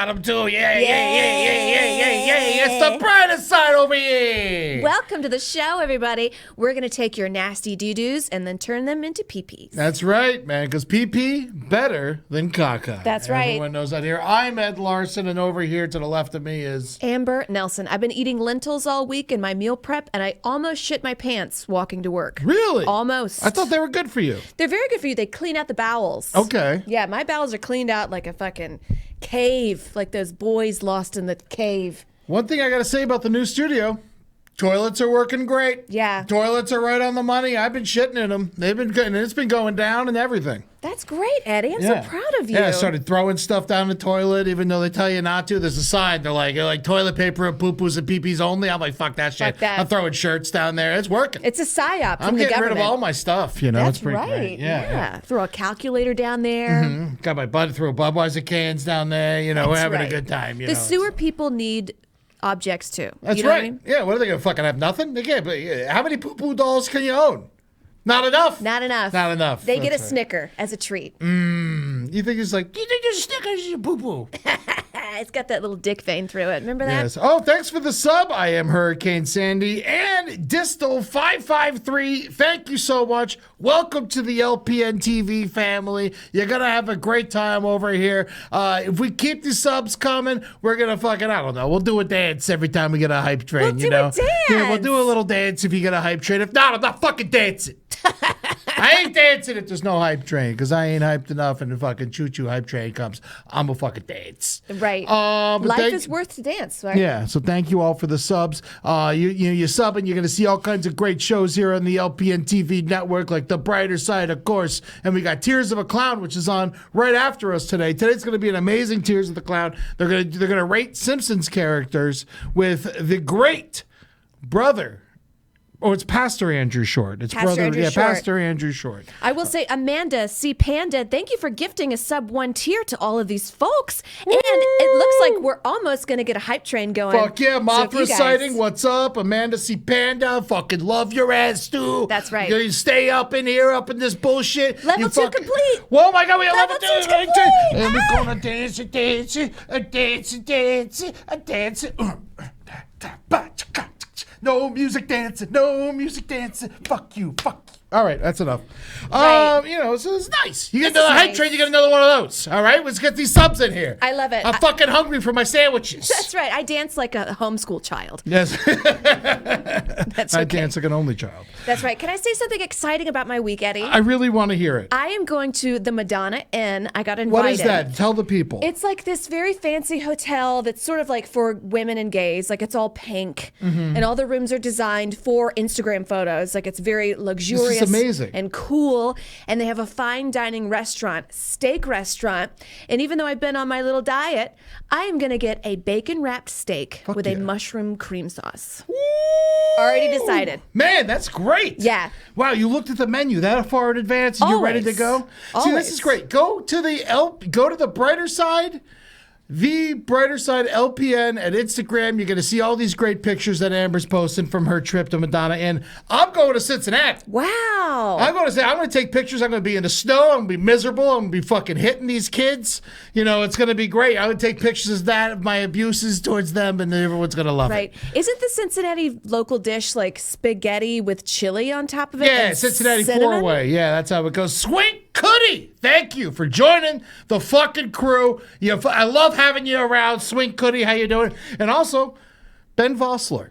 got him too. Yeah. It's the brighter side over here. Welcome to the show, everybody. We're going to take your nasty doo-doos and then turn them into pee-pees. That's right, man, because pee-pee better than caca. That's right. Everyone knows that here. I'm Ed Larson, and over here to the left of me is... Amber Nelson. I've been eating lentils all week in my meal prep, and I almost shit my pants walking to work. Really? Almost. I thought they were good for you. They're very good for you. They clean out the bowels. Okay. Yeah, my bowels are cleaned out like a fucking cave, like those boys lost in the cave. One thing I got to say about the new studio, toilets are working great. Yeah. Toilets are right on the money. I've been shitting in them. They've been good, and it's been going down and everything. That's great, Eddie. I'm so proud of you. Yeah, I started throwing stuff down the toilet, even though they tell you not to. There's a sign. They're like toilet paper and poo-poos and pee-pees only. I'm like, fuck that shit. Fuck that. I'm throwing shirts down there. It's working. It's a psyop from I'm the getting government. rid of all my stuff, you know. That's it's pretty right. great. Yeah. Throw a calculator down there. Got my bud throw Budweiser cans down there. You know, we're having a good time. You The know. sewer people need objects too. That's you know right. What I mean? Yeah, what are they going to fucking have nothing? They can't. How many poo-poo dolls can you own? Not enough. Not enough. Not enough. They get a That's right. Snicker as a treat. You think it's like, you think there's Snickers in your poo-poo? It's got that little dick vein through it. Remember that? Yes. Oh, thanks for the sub. I am Hurricane Sandy and Distal553. Thank you so much. Welcome to the LPN TV family. You're going to have a great time over here. If we keep the subs coming, we're going to fucking, I don't know, we'll do a dance every time we get a hype train, We'll you do a know? dance. Yeah, we'll do a little dance if you get a hype train. If not, I'm not fucking dancing. I ain't dancing if there's no hype train because I ain't hyped enough and the fucking choo-choo hype train comes. I'm a fucking dance. Right. But Life is worth to dance, right? Yeah, so thank you all for the subs. You sub and you're going to see all kinds of great shows here on the LPN TV network, like The Brighter Side, of course. And we got Tears of a Clown, which is on right after us today. Today's going to be an amazing Tears of the Clown. They're going to rate Simpsons characters with the great brother. Oh, it's Pastor Andrew Short. It's Pastor brother, Andrew yeah, Short. Pastor Andrew Short. I will say, Amanda C. Panda, thank you for gifting a sub 1 tier to all of these folks. And it looks like we're almost going to get a hype train going. Fuck yeah, So if Mothra you guys- sighting, what's up? Amanda C. Panda, fucking love your ass too. That's right. You stay up in here, up in this bullshit. Level You 2 complete. Oh my god, we have Level level 2 2 complete. And we're gonna dance, dance, dance, dance. No music dancing, no music dancing. Fuck you, fuck you. All right, that's enough. Right. So it's nice. You get This is another hype nice. train, you get another one of those. All right, let's get these subs in here. I love it. I'm fucking hungry for my sandwiches. That's right. I dance like a homeschool child. Yes. That's I okay. dance like an only child. That's right. Can I say something exciting about my week, Eddie? I really want to hear it. I am going to the Madonna Inn. I got invited. What is that? Tell the people. It's like this very fancy hotel that's sort of like for women and gays. Like it's all pink, and all the rooms are designed for Instagram photos. Like it's very luxurious, amazing. and cool. And they have a fine dining restaurant, steak restaurant. And even though I've been on my little diet, I am gonna get a bacon wrapped steak with a yeah. mushroom cream sauce. Already decided. Man, that's great. Yeah. Wow, you looked at the menu that far in advance and you're ready to Always. go? See, this is Always. great. Go to the Brighter Side. The Brighter Side LPN at Instagram. You're going to see all these great pictures that Amber's posting from her trip to Madonna Inn. I'm going to Cincinnati. Wow. I'm going to take pictures. I'm going to be in the snow. I'm going to be miserable. I'm going to be fucking hitting these kids. You know, it's going to be great. I would take pictures of that, of my abuses towards them, and everyone's going to love Right. it. Isn't the Cincinnati local dish like spaghetti with chili on top of it? Yeah, and Cincinnati cinnamon? four-way. Yeah, that's how it goes. Swink Cootie, thank you for joining the fucking crew. I love having you around. Swink Cootie, how you doing? And also, Ben Vossler,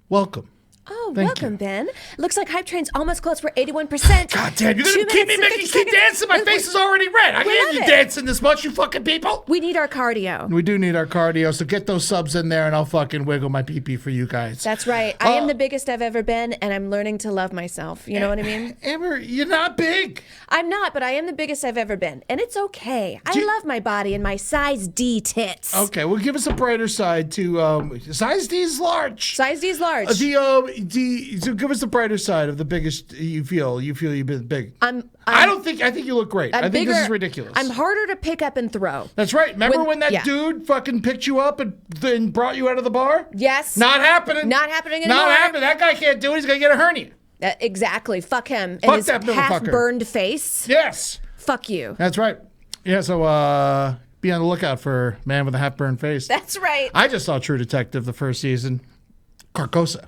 welcome. Oh, Thank welcome, you. Ben. Looks like hype train's almost close. We're 81%. God damn, you're going to 2 keep me minutes and making 50 keep seconds. dancing? My face is already red. I we can't love you it. dancing this much, you fucking people. We need our cardio. We do need our cardio, so get those subs in there and I'll fucking wiggle my pee-pee for you guys. That's right. I am the biggest I've ever been, and I'm learning to love myself. You know what I mean? Amber, you're not big. I'm not, but I am the biggest I've ever been. And it's okay. I love my body and my size D tits. Okay, well, give us a brighter side to size D is large. Size D is large. So give us the brighter side of the biggest you feel you've been big. I think you look great. I'm I think this bigger- is ridiculous. I'm harder to pick up and throw. That's right. Remember when that yeah. dude fucking picked you up and then brought you out of the bar? Yes. Not happening. Not happening anymore. Not happening. That guy can't do it. He's gonna get a hernia. Exactly. Fuck him. Fuck and his that motherfucker. half-burned face. Yes. Fuck you. That's right. Yeah, so be on the lookout for Man with a Half-Burned Face. That's right. I just saw True Detective the first season. Carcosa.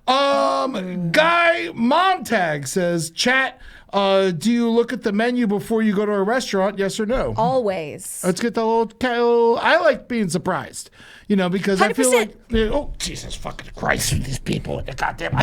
Guy Montag says, chat, do you look at the menu before you go to a restaurant? Yes or no? Always. Let's get the little. I like being surprised, because I feel 100%. like, oh, Jesus fucking Christ, these people in the goddamn.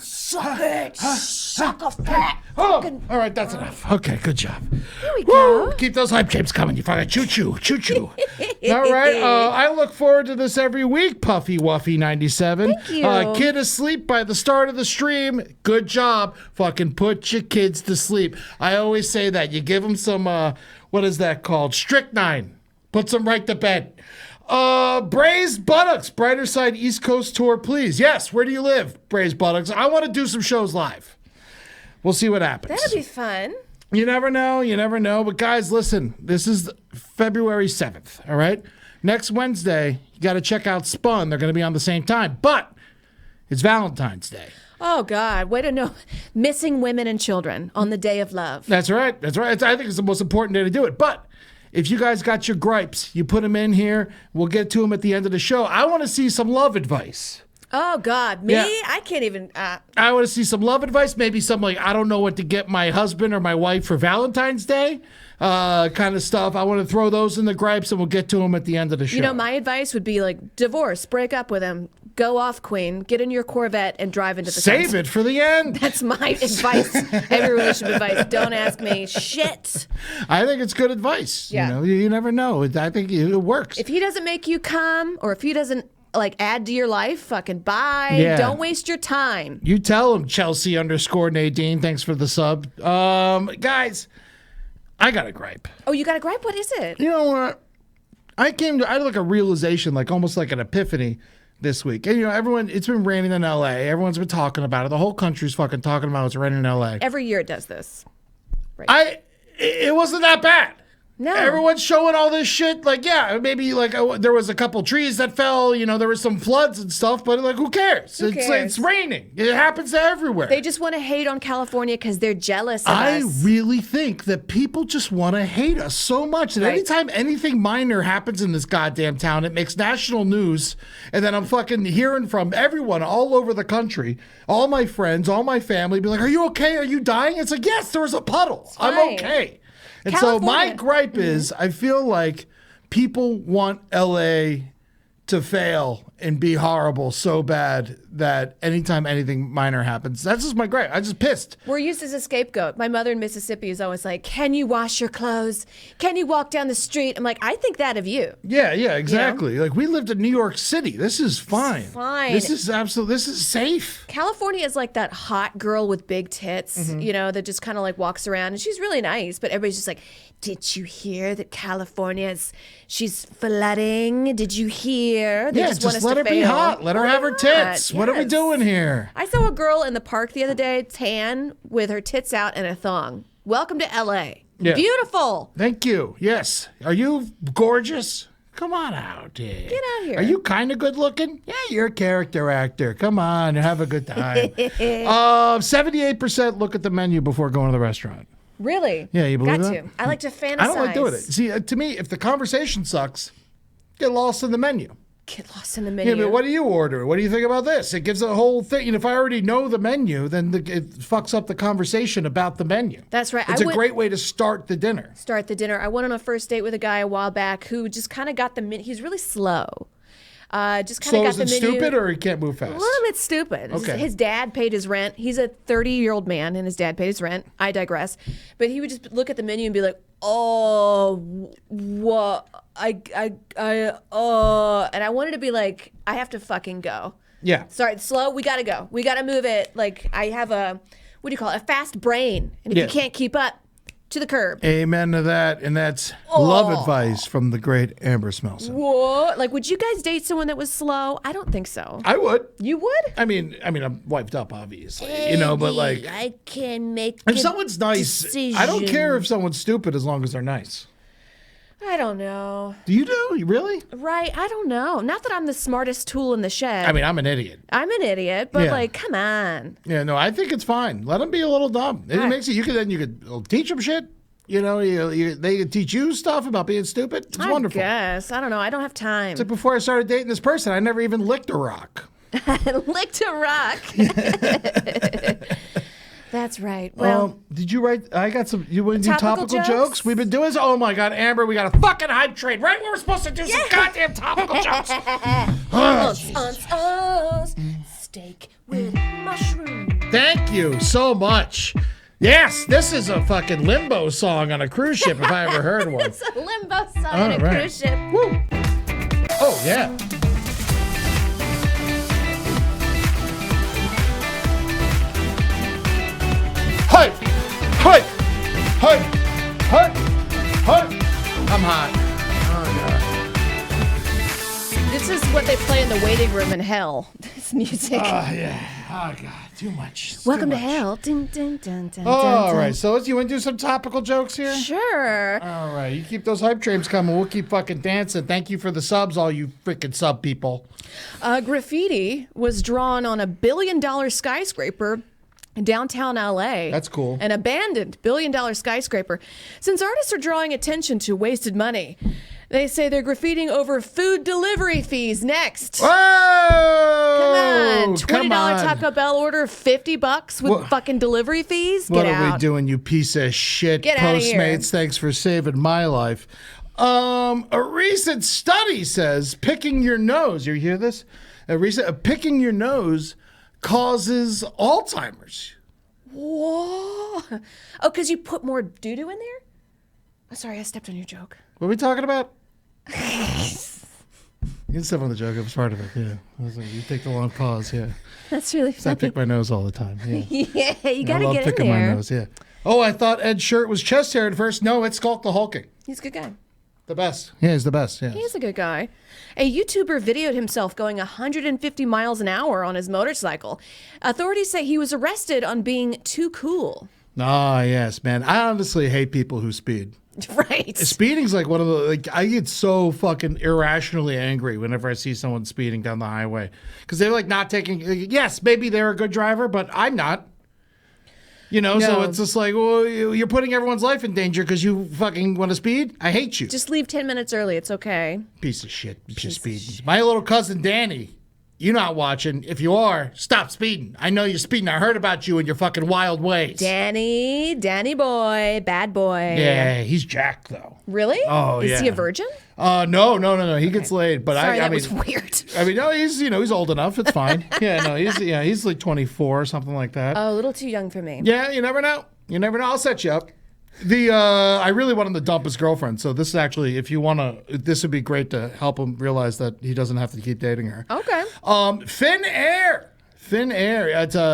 Suck it. Suck a fat. Oh, all right, that's enough. Okay, good job. Here we go. Keep those hype tapes coming. You fucking choo-choo. All right, I look forward to this every week, Puffy Wuffy 97. Thank you. Kid asleep by the start of the stream. Good job. Fucking put your kids to sleep. I always say that. You give them some, what is that called? Strychnine. Puts them right to bed. Braised Buttocks, Brighter Side East Coast tour, please. Yes, where do you live, Braised Buttocks? I want to do some shows live. We'll see what happens. That'll be fun. You never know. But guys, listen, this is February 7th, all right? Next Wednesday, you got to check out Spun. They're going to be on the same time, but it's Valentine's Day. Oh, God. Way to know. Missing women and children on the day of love. That's right. I think it's the most important day to do it. But if you guys got your gripes, you put them in here. We'll get to them at the end of the show. I want to see some love advice. Oh, God. Me? Yeah. I can't even. I want to see some love advice. Maybe some like, I don't know what to get my husband or my wife for Valentine's Day kind of stuff. I want to throw those in the gripes and we'll get to them at the end of the show. My advice would be like, divorce, break up with him, go off, queen, get in your Corvette and drive into the Save sunset. it for the end. That's my advice. Every relationship advice. Don't ask me shit. I think it's good advice. Yeah. You never know. I think it works. If he doesn't make you come or if he doesn't add to your life, fucking bye. Yeah. Don't waste your time. You tell him, Chelsea_Nadine. Thanks for the sub. Guys, I got a gripe. Oh, you got a gripe? What is it? You know what? I had like a realization, like almost like an epiphany this week. And everyone, it's been raining in LA. Everyone's been talking about it. The whole country's fucking talking about it's raining in LA. Every year it does this. Right. It wasn't that bad. No. Everyone's showing all this shit. Like, yeah, maybe there was a couple trees that fell. There was some floods and stuff. But who cares? Who cares? It's raining. It happens everywhere. They just want to hate on California because they're jealous of I us. really think that people just want to hate us so much that Right. anytime anything minor happens in this goddamn town, it makes national news. And then I'm fucking hearing from everyone all over the country, all my friends, all my family, be like, "Are you okay? Are you dying?" It's like, yes, there was a puddle. I'm fine. okay. And so my California. gripe is I feel like people want LA to fail and be horrible so bad that anytime anything minor happens, that's just my gripe. I just pissed. We're used as a scapegoat. My mother in Mississippi is always like, can you wash your clothes? Can you walk down the street? I'm like, I think that of you. Yeah, exactly. Like we lived in New York City. This is fine. fine. This is safe. California is like that hot girl with big tits, Mm-hmm. that just kind of walks around and she's really nice, but everybody's just like, did you hear that she's flooding? Did you hear? They Yeah, want just us let to her be fail. hot. Let her Why have her not? tits. What are we Yes. doing here? I saw a girl in the park the other day, tan, with her tits out and a thong. Welcome to LA. Yeah. Beautiful. Thank you. Yes. Are you gorgeous? Come on out here. Get out here. Are you kind of good looking? Yeah, you're a character actor. Come on, have a good time. 78% look at the menu before going to the restaurant. Really? Yeah, you believe Got that? to. I like to fantasize. I don't like doing it. See, to me, if the conversation sucks, get lost in the menu. Get lost in the Yeah, menu. but what do you order? What do you think about this? It gives a whole thing. If I already know the menu, then it fucks up the conversation about the menu. That's right. It's a great way to start the dinner. Start the dinner. I went on a first date with a guy a while back who just kind of got the menu. He's really slow. Just kind So of got is the it menu. stupid or he can't move fast? A little bit stupid. Okay. His dad paid his rent. He's a 30-year-old man, and his dad paid his rent. I digress. But he would just look at the menu and be like, "Oh, what? And I wanted to be like, I have to fucking go. Yeah. Sorry, slow. We gotta go. We gotta move it. Like I have a, what do you call it? A fast brain, and if Yeah. you can't keep up, to the curb. Amen to that. And that's love advice from the great Amber Smelson. What? Like, would you guys date someone that was slow? I don't think so. I would. You would? I mean, I'm wiped up, obviously, but like, I can make. if someone's nice, I don't care if someone's stupid as long as they're nice. I don't know. Do you do? You really? Right? I don't know. Not that I'm the smartest tool in the shed. I mean, I'm an idiot. I'm an idiot, but Yeah. like, come on. Yeah, no, I think it's fine. Let them be a little dumb. It Right. makes it. You could teach them shit. You know, they could teach you stuff about being stupid. It's wonderful. I guess. I don't know. I don't have time. It's like before I started dating this person, I never even licked a rock. Licked a rock. That's right. Well, Did you write? I got some. You want to do Topical topical jokes? jokes? We've been doing this. Oh my God, Amber, we got a fucking hype train right where we're supposed to do some goddamn topical jokes. Steak with mushroom. Thank you so much. Yes, this is a fucking limbo song on a cruise ship if I ever heard one. It's a limbo song on a right. cruise ship. Woo. Oh yeah. Hey, hey, hey, hey, hey. I'm hot. This is what they play in the waiting room in hell. This music. Oh yeah. Oh God, too much. It's Welcome too to much. hell. Dun, dun, dun, dun, All dun, dun. right, so you want to do some topical jokes here? Sure. All right, you keep those hype trains coming. We'll keep fucking dancing. Thank you for the subs, all you freaking sub people. Graffiti was drawn on a $1 billion skyscraper in downtown LA. That's cool. An abandoned $1 billion skyscraper. Since artists are drawing attention to wasted money, they say they're graffitiing over food delivery fees next. Whoa! Come on, $20 come on. Taco Bell order, $50 with What- fucking delivery fees. What Get are we out. doing, you piece of shit, Get outta here. Postmates? Thanks for saving my life. A recent study says picking your nose. You hear this? Picking your nose causes Alzheimer's. Whoa. Oh, because you put more doo-doo in there? Oh, sorry, I stepped on your joke. What are we talking about? You can step on the joke. It was part of it. Yeah. I was like, you take the long pause. Yeah. That's really I funny. pick my nose all the time. Yeah. Yeah, you I gotta love get in picking my there. nose. Yeah. Oh, I thought Ed's shirt was chest hair at first. No, it's Skulk the Hulking. He's a good guy. The best. Yeah, he's the best. Yeah. He's a good guy. A YouTuber videoed himself going 150 miles an hour on his motorcycle. Authorities say he was arrested on being too cool. Ah, yes, man. I honestly hate people who speed. Right. Speeding's like one of the I get so fucking irrationally angry whenever I see someone speeding down the highway because they're like not taking. Yes, maybe they're a good driver, but I'm not. You know, so No. it's just like, well, you're putting everyone's life in danger because you fucking want to speed. I hate you, Just leave 10 minutes early. It's okay. piece of shit. Just speeding. My little cousin Danny. You're not watching. If you are, stop speeding. I know you're speeding. I heard about you and your fucking wild ways. Danny boy, bad boy. Yeah, he's jacked though. Really? Oh, Is he yeah. a virgin? No. He gets laid, but Sorry, I that mean, was weird. I mean, no, he's old enough. It's fine. He's like 24 or something like that. Oh, a little too young for me. Yeah, you never know. You never know. I'll set you up. I really want him to dump his girlfriend. So this is actually, if you want to, this would be great to help him realize that he doesn't have to keep dating her. Okay. Finnair.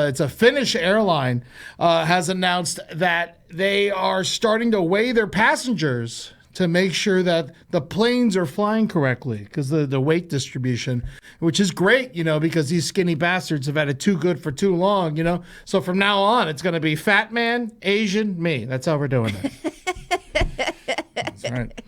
It's a Finnish airline has announced that they are starting to weigh their passengers to make sure that the planes are flying correctly because the weight distribution, which is great, because these skinny bastards have had it too good for too long, So from now on, it's going to be fat man, Asian, me. That's how we're doing it. That's right.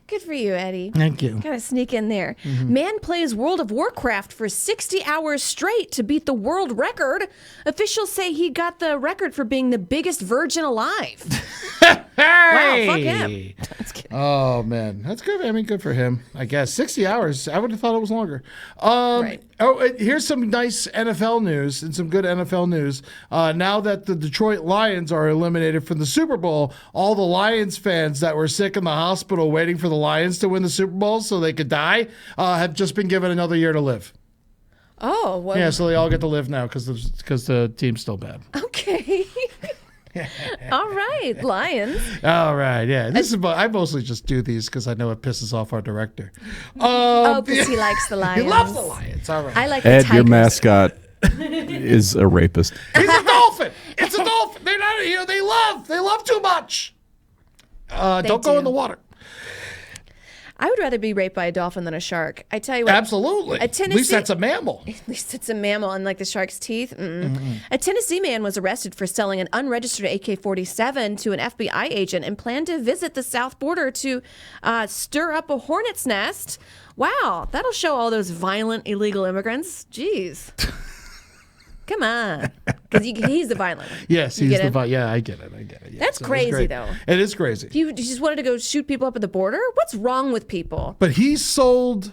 Good for you, Eddie. Thank you. Gotta sneak in there. Mm-hmm. Man plays World of Warcraft for 60 hours straight to beat the world record. Officials say he got the record for being the biggest virgin alive. Wow, fuck him. That's kidding. Oh man, that's good. I mean, good for him. I guess 60 hours. I would have thought it was longer. Right. Oh, here's some nice NFL news and some good NFL news. Now that the Detroit Lions are eliminated from the Super Bowl, all the Lions fans that were sick in the hospital waiting for the Lions to win the Super Bowl so they could die have just been given another year to live. Oh, well, Yeah, so they all get to live now because the team's still bad. okay. All right, Lions. All right, yeah. I mostly just do these because I know it pisses off our director. Oh, because he likes the Lions. He loves the Lions. All right. I like the Ed, Tigers. your mascot is a rapist. He's a dolphin. It's a dolphin. They're not. They love too much. Don't go do. in the water. I would rather be raped by a dolphin than a shark. I tell you what. Absolutely. At least that's a mammal. At least it's a mammal, unlike the shark's teeth. A Tennessee man was arrested for selling an unregistered AK-47 to an FBI agent and planned to visit the south border to stir up a hornet's nest. Wow, that'll show all those violent illegal immigrants. Jeez. Come on. Because he's the violent one. Yes, You he's get the it? violent. Yeah, I get it. Yeah, That's so it's crazy, great. though. It is crazy. You just wanted to go shoot people up at the border? What's wrong with people? But he sold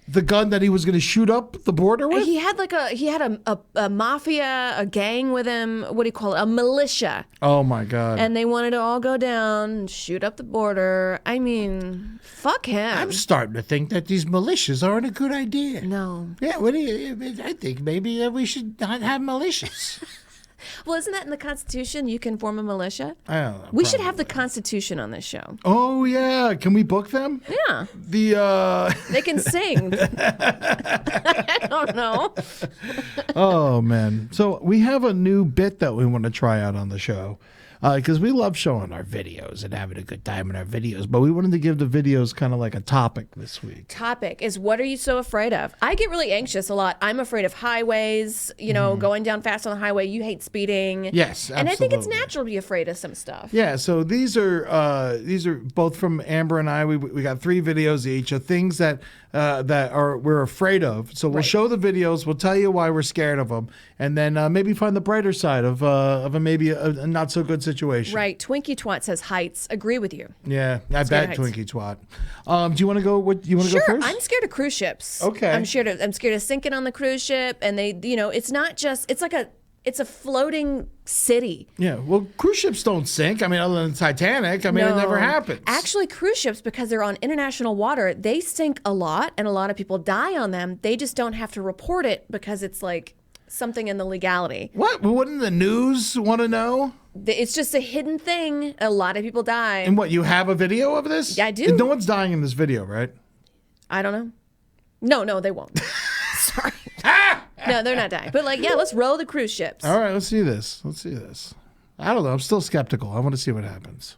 the gun that he was going to shoot up the border with? He had a mafia, a gang with him. What do you call it? A militia. Oh, my God. And they wanted to all go down and shoot up the border. I mean, fuck him. I'm starting to think that these militias aren't a good idea. No. Yeah, what do you? I think maybe we should not have militias. Well, isn't that in the Constitution? You can form a militia? I don't know. We should have the Constitution on this show. Oh, yeah. Can we book them? Yeah. They can sing. I don't know. Oh, man. So we have a new bit that we want to try out on the show. Because we love showing our videos and having a good time in our videos, but we wanted to give the videos kind of like a topic this week. Topic is, what are you so afraid of? I get really anxious a lot. I'm afraid of highways, going down fast on the highway. You hate speeding. Yes, And I think it's absolutely. natural to be afraid of some stuff. Yeah, so these are both from Amber and I. We got 3 videos each of things that we're afraid of. So we'll Right. show the videos. We'll tell you why we're scared of them, and then maybe find the brighter side of maybe a not so good situation. Right. Twinkie Twat says heights. Agree with you. Yeah, I Scared bet of Twinkie Twat. Do you want to go? What you want to Sure, go first? I'm scared of cruise ships. Okay. I'm scared of sinking on the cruise ship, and it's not just. It's a floating city. Yeah. Well, cruise ships don't sink. I mean, other than Titanic. I mean, it never No. happens. Actually, cruise ships, because they're on international water, they sink a lot, and a lot of people die on them. They just don't have to report it because it's like something in the legality. What? Wouldn't the news want to know? It's just a hidden thing. A lot of people die. And what? You have a video of this? Yeah, I do. No one's dying in this video, right? I don't know. No, they won't. Sorry. No, they're not dying. But let's roll the cruise ships. All right, let's see this. I don't know. I'm still skeptical. I want to see what happens.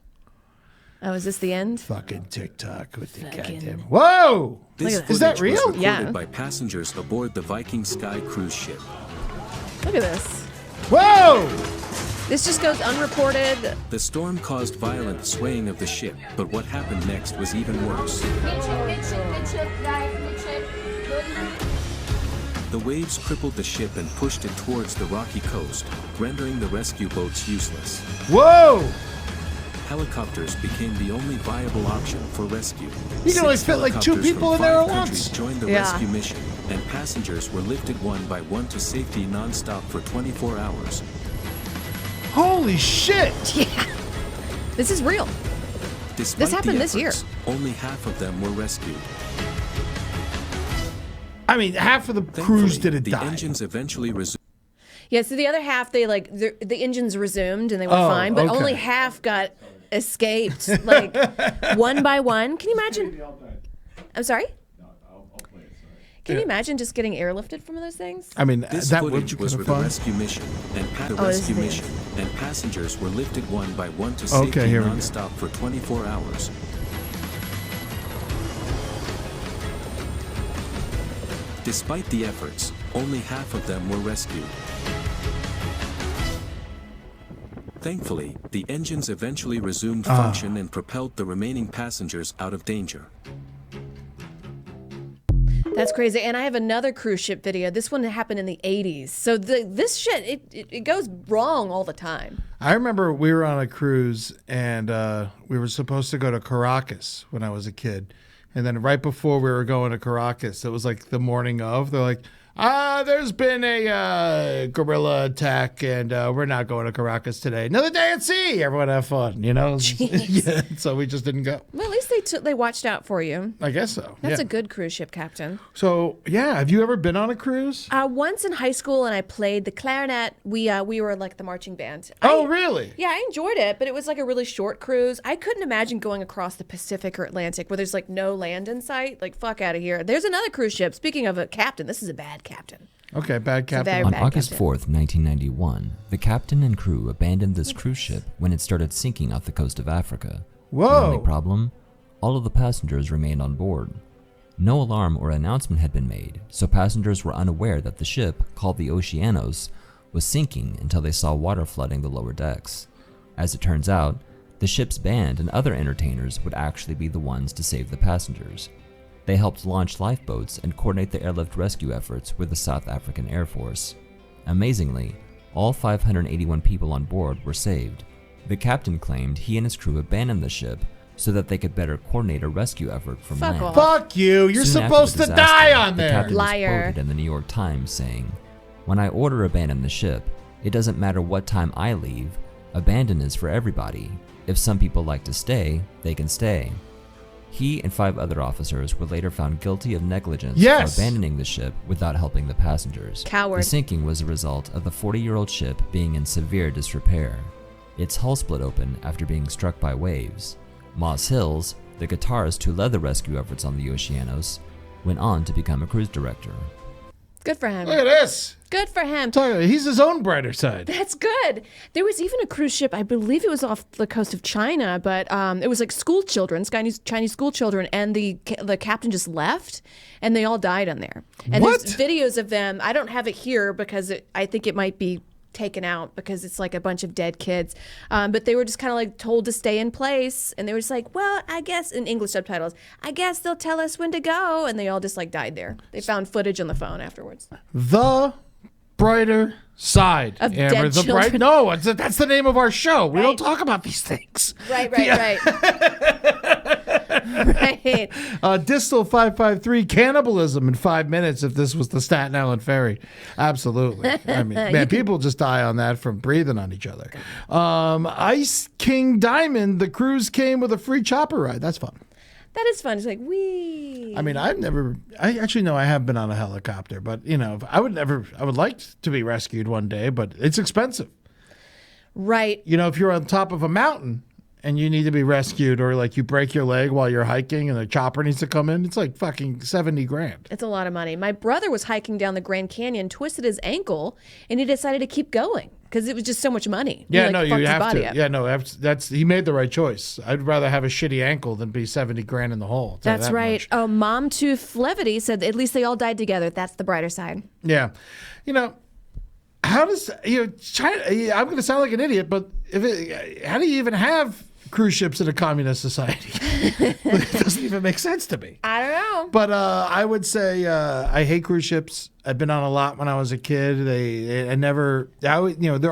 Oh, is this the end? Fucking TikTok with the goddamn. Whoa! This Look at Is that footage was real? recorded Yeah. by passengers aboard the Viking Sky cruise ship. Look at this. Whoa! This just goes unreported. The storm caused violent swaying of the ship, but what happened next was even worse. The waves crippled the ship and pushed it towards the rocky coast, rendering the rescue boats useless. Whoa! Helicopters became the only viable option for rescue. You can only 6 fit like 2 helicopters people from in there 5 at countries once. joined the Yeah. rescue mission, and passengers were lifted one by one to safety non-stop for 24 hours. Holy shit! This is real. Despite the happened this year. efforts, only half of them were rescued. I mean, half of the crews Thankfully, didn't the die. engines eventually resumed. Yeah, so the other half, the engines resumed and they were Oh, fine, but okay. only half got escaped, one by one. Can you imagine? I'm sorry? Can you imagine just getting airlifted from those things? I mean, This that would footage be was kind for of the fun. rescue mission, and this is the end. passengers were lifted one by one to Okay, safety here we go. non-stop for 24 hours. Despite the efforts, only half of them were rescued. Thankfully, the engines eventually resumed function and propelled the remaining passengers out of danger. That's crazy. And I have another cruise ship video. This one happened in the 80s. So this shit, it goes wrong all the time. I remember we were on a cruise and we were supposed to go to Caracas when I was a kid. And then right before we were going to Caracas, it was like the morning of, they're like, there's been a guerrilla attack and we're not going to Caracas today. Another day at sea. Everyone have fun, you know? Yeah, so we just didn't go. Well, at least they watched out for you. I guess so. That's yeah. a good cruise ship captain. So, yeah, have you ever been on a cruise? Once in high school, and I played the clarinet. We were like the marching band. Oh, really? Yeah, I enjoyed it, but it was like a really short cruise. I couldn't imagine going across the Pacific or Atlantic where there's like no land in sight. Like, fuck out of here. There's another cruise ship. Speaking of a captain, this is a bad captain. Okay, bad captain. very On bad August captain. 4th, 1991, the captain and crew abandoned this cruise ship when it started sinking off the coast of Africa. The only Whoa. problem? all of the passengers remained on board. No alarm or announcement had been made, so passengers were unaware that the ship, called the Oceanos, was sinking until they saw water flooding the lower decks. As it turns out, the ship's band and other entertainers would actually be the ones to save the passengers. They helped launch lifeboats and coordinate the airlift rescue efforts with the South African Air Force. Amazingly, all 581 people on board were saved. The captain claimed he and his crew abandoned the ship so that they could better coordinate a rescue effort from Fuck land. off. Fuck you. You're Soon after supposed the to disaster, die on the there. captain was Liar. quoted in the New York Times saying, "When I order abandon the ship, it doesn't matter what time I leave. Abandon is for everybody. If some people like to stay, they can stay." He and 5 other officers were later found guilty of negligence Yes. for abandoning the ship without helping the passengers. Coward. The sinking was a result of the 40-year-old ship being in severe disrepair. Its hull split open after being struck by waves. Moss Hills, the guitarist who led the rescue efforts on the Oceanos, went on to become a cruise director. Good for him. Look at this. Good for him. He's his own brighter side. That's good. There was even a cruise ship, I believe it was off the coast of China, but it was like school children, Chinese school children, and the captain just left, and they all died on there. And What? there's videos of them. I don't have it here because I think it might be taken out because it's like a bunch of dead kids. But they were just kind of like told to stay in place, and they were just like, well, I guess, in English subtitles, I guess they'll tell us when to go, and they all just like died there. They found footage on the phone afterwards. The brighter side. Of Amber, dead the children. No, that's the name of our show. We don't Right. talk about these things. Right. Right. Distal 553, cannibalism in 5 minutes if this was the Staten Island Ferry. Absolutely. I mean, man, people just die on that from breathing on each other. Ice King Diamond, the cruise came with a free chopper ride. That's fun. That is fun. It's like, wee. I mean, I actually know I have been on a helicopter, but I would like to be rescued one day, but it's expensive. Right. If you're on top of a mountain and you need to be rescued, or like you break your leg while you're hiking and the chopper needs to come in, it's like fucking 70 grand. It's a lot of money. My brother was hiking down the Grand Canyon, twisted his ankle, and he decided to keep going because it was just so much money. Yeah, He, no, fucked you his have body to. up. Yeah, no, that's he made the right choice. I'd rather have a shitty ankle than be 70 grand in the hole. I'll tell you That's that right. much. Oh, Mom Tooth Levity said at least they all died together. That's the brighter side. Yeah, how does China? I'm going to sound like an idiot, but how do you even have cruise ships in a communist society? It doesn't even make sense to me. I don't know. But I would say I hate cruise ships. I've been on a lot when I was a kid. There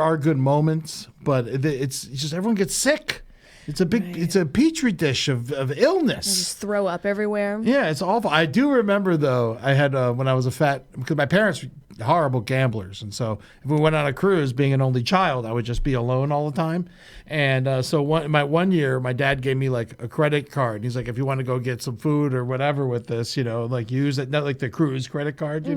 are good moments, but it's just everyone gets sick. It's a petri dish of illness. Just throw up everywhere. Yeah, it's awful. I do remember though. I had when I was because my parents were horrible gamblers, and so if we went on a cruise, being an only child, I would just be alone all the time. And so one year, my dad gave me like a credit card. And he's like, if you want to go get some food or whatever with this, like use it, not like the cruise credit card,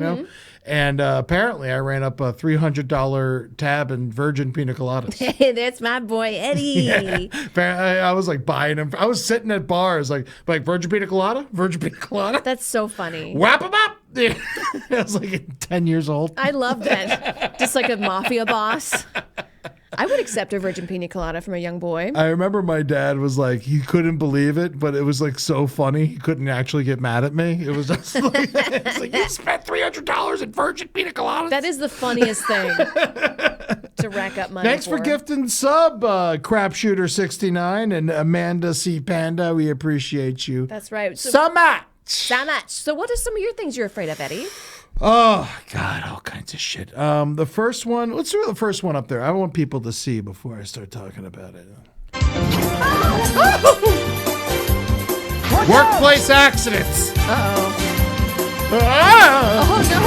And apparently, I ran up a $300 tab in Virgin Pina Coladas. Hey, that's my boy Eddie. I was like buying them. I was sitting at bars like Virgin Pina Colada, Virgin Pina Colada. That's so funny. Wrap them up. I was like 10 years old. I love that. Just like a mafia boss. I would accept a Virgin Pina Colada from a young boy. I remember my dad was like, he couldn't believe it, but it was like so funny. He couldn't actually get mad at me. It was just like, it's like you spent $300 in Virgin Pina Coladas. That is the funniest thing to rack up money. Thanks for gifting sub, Crapshooter69 and Amanda C. Panda. We appreciate you. That's right. So much. So much. So what are some of your things you're afraid of, Eddie? Oh, God, all kinds of shit. The first one, let's do the first one up there. I want people to see before I start talking about it. Workplace accidents. Uh-oh. Ah! Oh, no.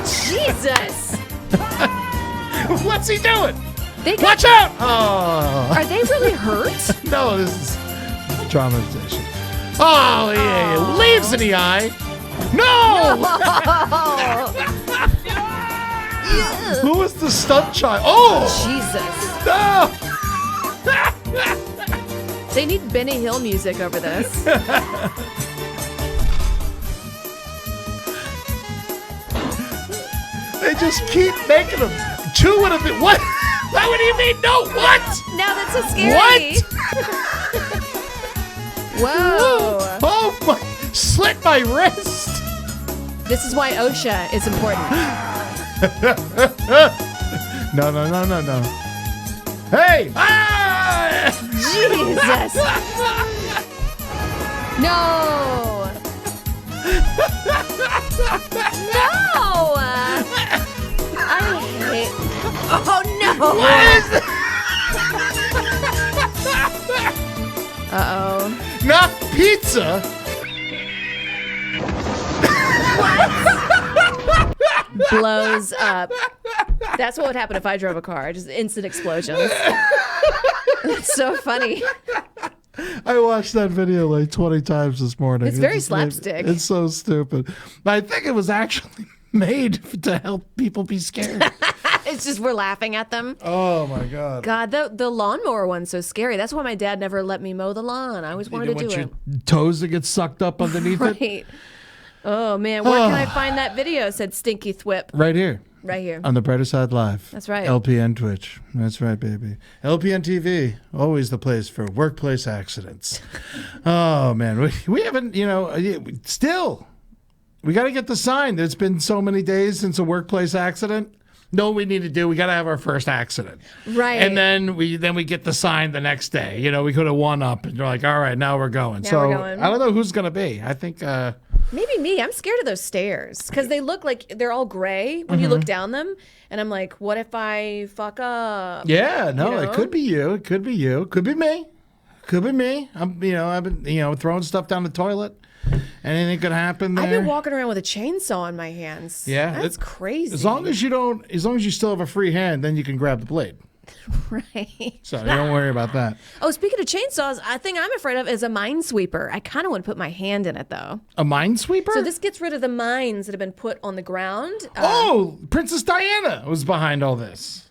Jesus. What's he doing? They got, Watch out! Oh, are they really hurt? no, this is traumatization. Oh, yeah, leaves in the eye. No! Who was the stunt child? Oh! Jesus. No! They need Benny Hill music over this. They just keep making them. Two would have been. What? What do you mean? No, what? Now that's so scary. What? Whoa. Oh my! Slit my wrist. This is why OSHA is important. No. Hey! Ah! Jesus. No. No. I hate. Oh no. Uh-oh. Not pizza. Blows up. That's what would happen if I drove a car. Just instant explosions. That's so funny. I watched that video like 20 times this morning. It's very just made- slapstick. It's so stupid. But I think it was actually made to help people be scared. It's just we're laughing at them. Oh my God. God, the lawnmower one's so scary. That's why my dad never let me mow the lawn. I always wanted You to don't do want it. your toes to get sucked up underneath it? Right. Oh man, where can I find that video? Said Stinky Thwip. Right here. Right here. On the Brighter Side Live. That's right. LPN Twitch. That's right, baby. LPN TV, always the place for workplace accidents. Oh, man. We haven't, still, we got to get the sign. There's been so many days since a workplace accident. No, we need to do. We got to have our first accident, Right. And then we get the sign the next day. We could have won up, and you're like, all right, now we're going. Now so we're going. I don't know who's gonna be. I think Maybe me. I'm scared of those stairs because they look like they're all gray when you look down them, and I'm like, what if I fuck up? yeah, no, You it know? could be you. It could be you. Could be me. Could be me. I've been throwing stuff down the toilet. Anything could happen there. I've been walking around with a chainsaw in my hands. Yeah, That's crazy. As long as you still have a free hand, then you can grab the blade. Right. So don't worry about that. Oh, speaking of chainsaws, I think I'm afraid of is a minesweeper. I kind of want to put my hand in it though. A minesweeper? So this gets rid of the mines that have been put on the ground. Oh, Princess Diana was behind all this.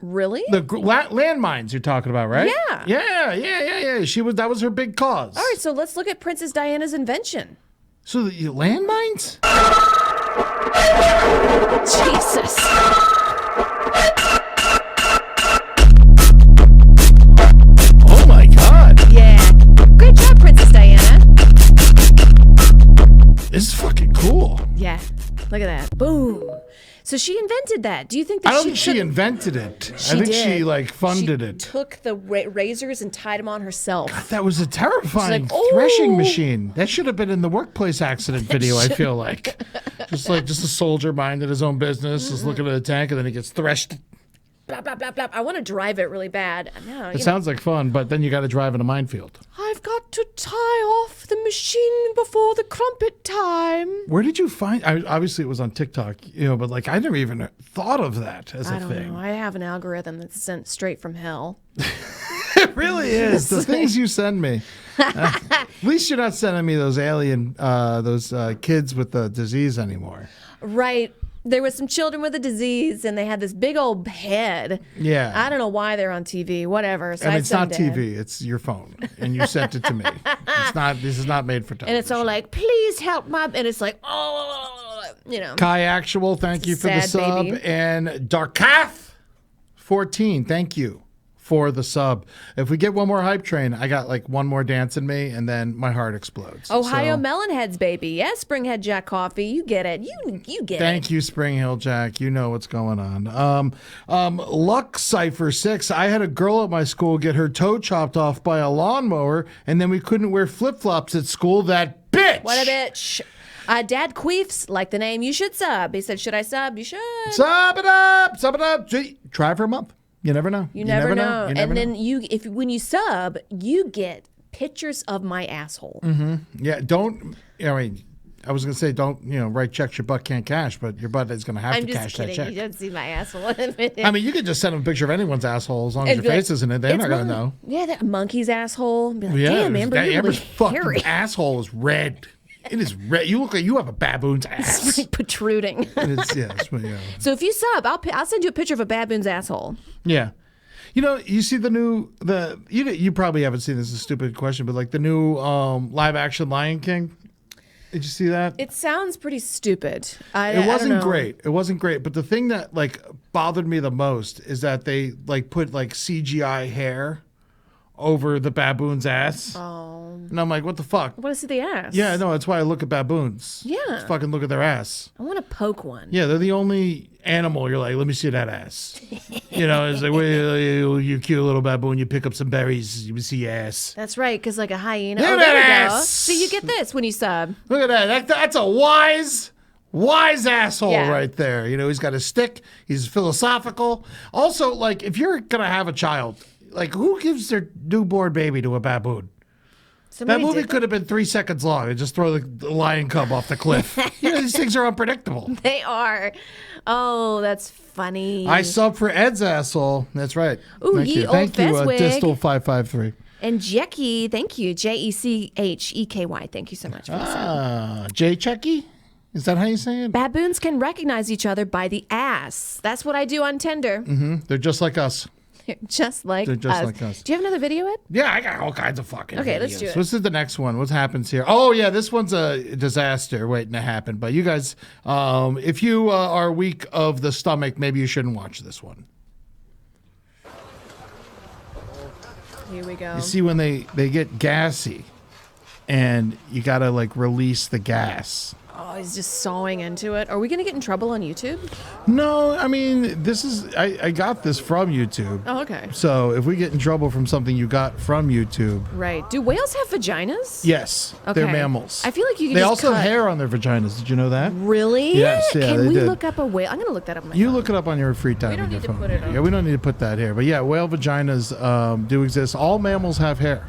Really? The landmines you're talking about, right? Yeah. Yeah. That was her big cause. All right, so let's look at Princess Diana's invention. So the landmines? Jesus. Oh my God. Yeah. Great job, Princess Diana. This is fucking cool. Yeah. Look at that. Boom. So she invented that. Do you think that I don't think she took- invented it. She I think did. she funded She it. took the razors and tied them on herself. That was a terrifying She's like, threshing "Ooh." machine. That should have been in the workplace accident video, I feel like. Just a soldier minding his own business, just looking at a tank, and then he gets threshed. Blah blah blah blah. I want to drive it really bad. No, It sounds like fun, but then you got to drive in a minefield. I've got to tie off the machine before the crumpet time. Where did you find? Obviously, it was on TikTok, but like I never even thought of that as I a don't thing. know. I have an algorithm that's sent straight from hell. It really is. The things you send me. At least you're not sending me those alien, those kids with the disease anymore. Right. There was some children with a disease, and they had this big old head. Yeah. I don't know why they're on TV. Whatever. So And I it's not sent it. TV; it's your phone, and you sent it to me. It's not. This is not made for television. And it's all like, please help my. And it's like, oh. Kai Actual, thank you for the Sad sub, baby. and Darkath 14, thank you for the sub. If we get one more hype train, I got like one more dance in me, and then my heart explodes. Ohio So, Melonheads, baby. Yes, Springhead Jack Coffee. You get it. You get it. thank you, Spring Hill Jack. You know what's going on. Luck Cipher 6. I had a girl at my school get her toe chopped off by a lawnmower, and then we couldn't wear flip flops at school. That bitch. What a bitch. Dad Queefs, like the name, you should sub. He said, should I sub? You should. Sub it up. Sub it up. Gee, try for a month. You never know. You never know. You never And know. then when you sub, you get pictures of my asshole. Yeah, I was gonna say don't write checks your butt can't cash, but your butt is gonna have I'm to just cash kidding. that check. You don't see my asshole in a minute. I mean, you could just send them a picture of anyone's asshole as long as And your be face like, isn't in. They're "It's not gonna mine." know. Yeah, that monkey's asshole. Be like, Yeah, damn, Amber, you're Amber's really fucking hairy. asshole is red. It is red. You look like you have a baboon's ass. Like protruding. And it's yeah. So if you sub, I'll send you a picture of a baboon's asshole. Yeah. You see you probably haven't seen this. Is a stupid question, but like the new live action Lion King. Did you see that? It sounds pretty stupid. I It don't wasn't know. great. It wasn't great. But the thing that like bothered me the most is that they like put like CGI hair over the baboon's ass. Oh. And I'm like, what the fuck? I want to see the ass. Yeah, no, that's why I look at baboons. Yeah. Just fucking look at their ass. I want to poke one. Yeah, they're the only animal you're like, let me see that ass. It's like, well, you cute little baboon, you pick up some berries, you see your ass. That's right, because like a hyena. Look Oh, at there that we go. ass. See, you get this when you sub. Look at that. That's a wise asshole Yeah. right there. He's got a stick. He's philosophical. Also, like, if you're going to have a child, like, who gives their newborn baby to a baboon? Somebody That movie did could have been 3 seconds long. They just throw the lion cub off the cliff. These things are unpredictable. They are. Oh, that's funny. I sub for Ed's asshole. That's right. Ooh, Thank ye you. old Thank you, Fezwig. Distal553. And Jecky, thank you. Jechheky. Thank you so much for the sub. Jay Checky? Is that how you say it? Baboons can recognize each other by the ass. That's what I do on Tinder. They're just like us. Just like They're just us. like us. Do you have another video, Ed? Yeah, I got all kinds of fucking Okay, videos. let's do it. This is the next one. What happens here? Oh, yeah, this one's a disaster waiting to happen. But you guys, if you are weak of the stomach, maybe you shouldn't watch this one. Here we go. You see when they get gassy and you got to, like, release the gas. Oh, he's just sawing into it. Are we going to get in trouble on YouTube? No, I mean, this is, I got this from YouTube. Oh, okay. So if we get in trouble from something you got from YouTube, Right. Do whales have vaginas? yes, Okay. they're mammals. I feel like you can They just also cut. have hair on their vaginas. Did you know that? Really? Yes, yeah, Can they we did. look up a whale? I'm going to look that up on my You phone. look it up on your free time. don't on your need to phone. put it on. Yeah, we don't need to put that here. But yeah, whale vaginas do exist. All mammals have hair.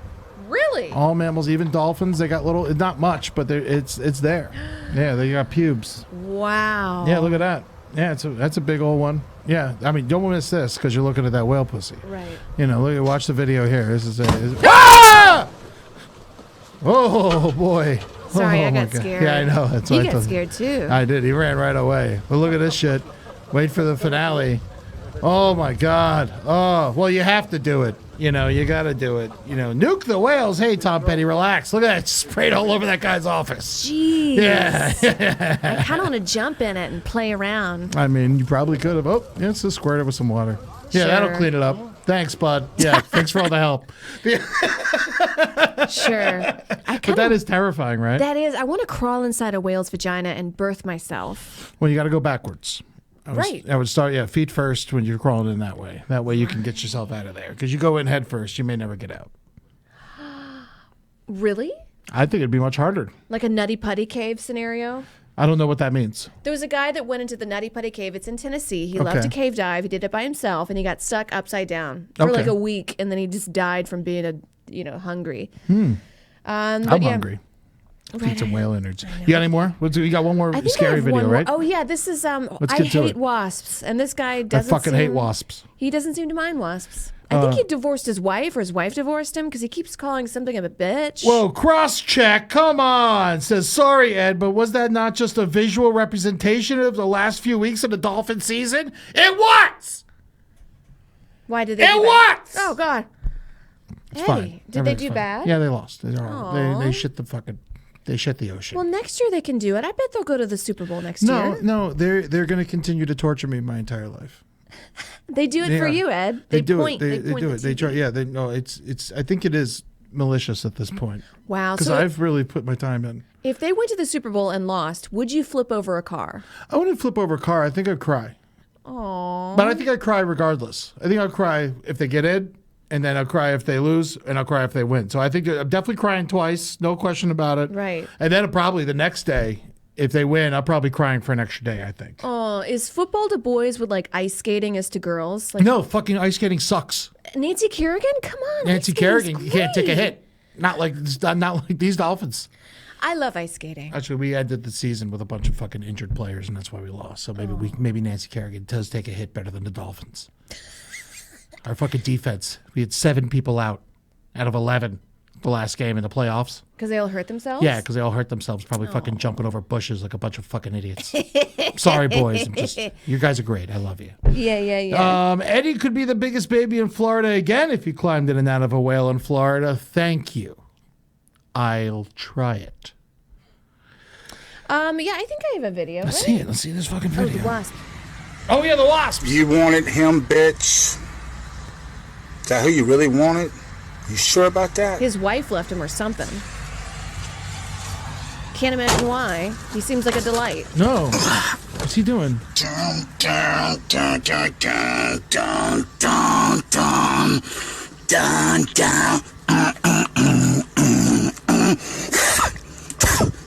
Really? All mammals, even dolphins, they got little. Not much, but it's there. Yeah, they got pubes. Wow. Yeah, look at that. Yeah, that's a big old one. Yeah, I mean, don't miss this because you're looking at that whale pussy. Right. Watch the video here. This is ah! Oh boy. Sorry, Oh, I my got God. scared. Yeah, I know. That's He what I got thought. scared too. I did. He ran right away. But look at this shit. Wait for the finale. Oh my God. Oh, well, you have to do it. You got to do it. Nuke the whales. Hey, Tom Petty, relax. Look at that. Sprayed all over that guy's office. Jeez. Yeah. I kind of want to jump in it and play around. I mean, you probably could have. Oh, yeah, it's just squirt it with some water. Yeah, that'll Sure. clean it up. Thanks, bud. Yeah, thanks for all the help. Sure. But that is terrifying, right? That is. I want to crawl inside a whale's vagina and birth myself. Well, you got to go backwards. Right. I would start, feet first when you're crawling in that way. That way you can get yourself out of there. Because you go in head first, you may never get out. Really? I think it'd be much harder. Like a Nutty Putty Cave scenario? I don't know what that means. There was a guy that went into the Nutty Putty Cave. It's in Tennessee. He loved Okay. to cave dive. He did it by himself, and he got stuck upside down for like Okay. a week, and then he just died from being hungry. I'm But yeah. hungry. Right, Eat some whale innards. You got any more? You got one more I think I scary have video, one more. right? Oh yeah, this is I Let's get to hate it. wasps, and this guy I doesn't. fucking hate seem- wasps. He doesn't seem to mind wasps. I think he divorced his wife, or his wife divorced him because he keeps calling something a bitch. Whoa, cross check. Come on. Says, sorry, Ed, but was that not just a visual representation of the last few weeks of the Dolphin season? It was! Why did they? It do was! bad? Oh God. It's Hey, fine. did they Everything's do fine. bad? Yeah, they lost. They Aw. shit they shit the ocean. Well, next year they can do it. I bet they'll go to the Super Bowl next year. No, they're going to continue to torture me my entire life. They do it for Yeah. you, Ed. They do point. it. They point do the it. They TV. try. Yeah, it's. I think it is malicious at this point Wow. because So I've really put my time in. if they went to the Super Bowl and lost, would you flip over a car? I wouldn't flip over a car. I think I'd cry. Oh. But I think I'd cry regardless. I think I'd cry if they get in, and then I'll cry if they lose, and I'll cry if they win. So I think I'm definitely crying twice, no question about it. Right. And then probably the next day, if they win, I'll probably crying for an extra day, I think. Oh, is football to boys with like ice skating as to girls? Like No, fucking ice skating sucks. Nancy Kerrigan? Come on. Nancy ice skating's Kerrigan, you can't take a great. hit. Not like these Dolphins. I love ice skating. Actually, we ended the season with a bunch of fucking injured players, and that's why we lost. So maybe Nancy Kerrigan does take a hit better than the Dolphins. Our fucking defense. We had 7 people out of 11 the last game in the playoffs. Because they all hurt themselves? Yeah, because they all hurt themselves, probably fucking jumping over bushes like a bunch of fucking idiots. Sorry, boys. You guys are great. I love you. Yeah. Eddie could be the biggest baby in Florida again if he climbed in and out of a whale in Florida. Thank you. I'll try it. Yeah, I think I have a video. Let's right? see it. Let's see this fucking Oh, video. the wasp. Oh, yeah, the wasps. You wanted him, bitch. Is that who you really wanted? You sure about that? His wife left him or something. Can't imagine why. He seems like a delight. No. What's he doing? Dun, dun, dun, dun, dun, dun, dun, dun, dun, dun.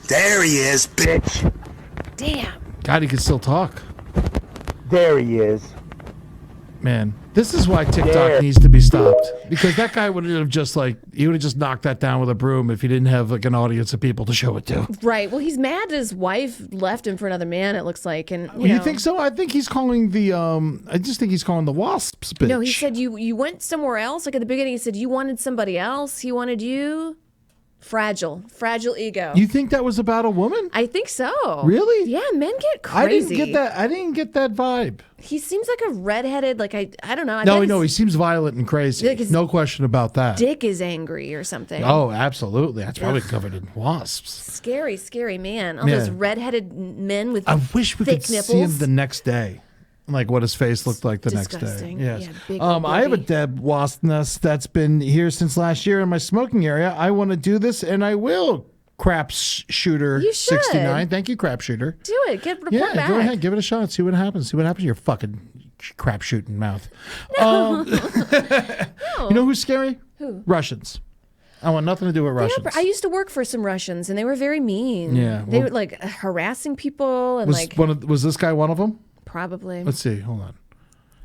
There he is, bitch. Damn. God, he can still talk. There he is. Man, this is why TikTok There. needs to be stopped. Because that guy would have just he would have just knocked that down with a broom if he didn't have like an audience of people to show it to. Right. Well, he's mad that his wife left him for another man, it looks like. And You think so? I think he's calling I just think he's calling the wasps bitch. No, he said you went somewhere else. Like at the beginning, he said you wanted somebody else. He wanted you. Fragile ego. You think that was about a woman? I think so. Really? Yeah, men get I crazy. didn't get that vibe. He seems like a redheaded, like I don't know. I No, bet no, he his seems violent and crazy. Like his No question about that. dick is angry or something. Oh, absolutely. That's probably covered in wasps. Scary, scary man. All those Yeah. redheaded men with I wish we thick could nipples. see him the next day. Like what his face looked like the Disgusting. next day. Yes. Yeah, big old I have a baby. dead wasp nest that's been here since last year in my smoking area. I want to do this and I will. Shooter You should. 69. Thank you, Crap Shooter. Do it. Report Yeah, back. go ahead, give it a shot. See what happens. See what happens to your fucking crap shooting mouth. You know who's scary? Who? Russians. I want nothing to do with Russians. I used to work for some Russians, and they were very mean. Yeah, they well- were like harassing people, and like was this guy one of them? probably. Let's see. Hold on.